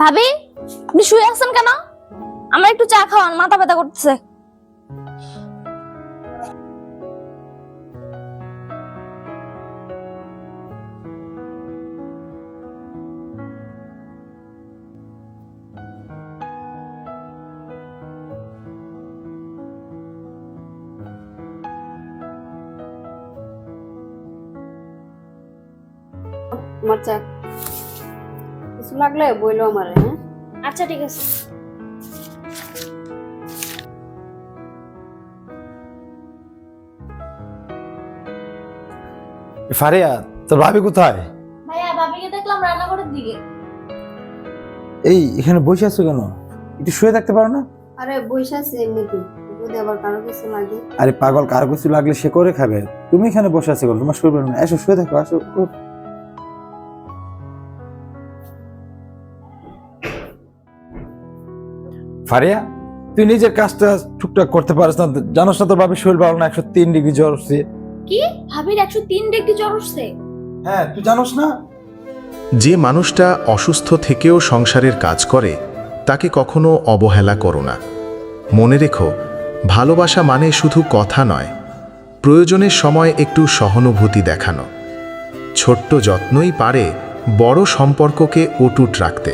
ভাবি, আপনি শুয়ে আছেন কেন? আমার একটু চা খাওয়ান, মাথা ব্যথা করতেছে। আমার চা কিছু লাগলে বইলো আমারে। হ্যাঁ, আচ্ছা ঠিক আছে। ফারিয়া, তোর ভাবি কোথায়? ভাইয়া, ভাবিকে দেখলাম রান্নাঘরের দিকে। এই এখানে বসে আছো কেন? একটু শুয়ে থাকতে পারো না? আরে বইসা আছে এমনিতে, যদি আবার কারো কিছু লাগে। আরে পাগল, কার কিছু লাগলে সে করে খাবে। তুমি এখানে বসে আছো কেন? তোমার শুয়ে পারো না? এসো শুয়ে থাকো, আসো। ফারিয়া, তুই নিজের কাজটা টুকটাক করতে পারিস না? জানোস না তোর ভাবির শরীর ভালো না, 103 ডিগ্রি জ্বর উঠছে। কি? ভাবির 103 ডিগ্রি জ্বর উঠছে? হ্যাঁ, তুই জানোস না? যে মানুষটা অসুস্থ থেকেও সংসারের কাজ করে তাকে কখনো অবহেলা করো না। মনে রেখো, ভালোবাসা মানে শুধু কথা নয়, প্রয়োজনের সময় একটু সহানুভূতি দেখানো। ছোট্ট যত্নই পারে বড় সম্পর্ককে অটুট রাখতে।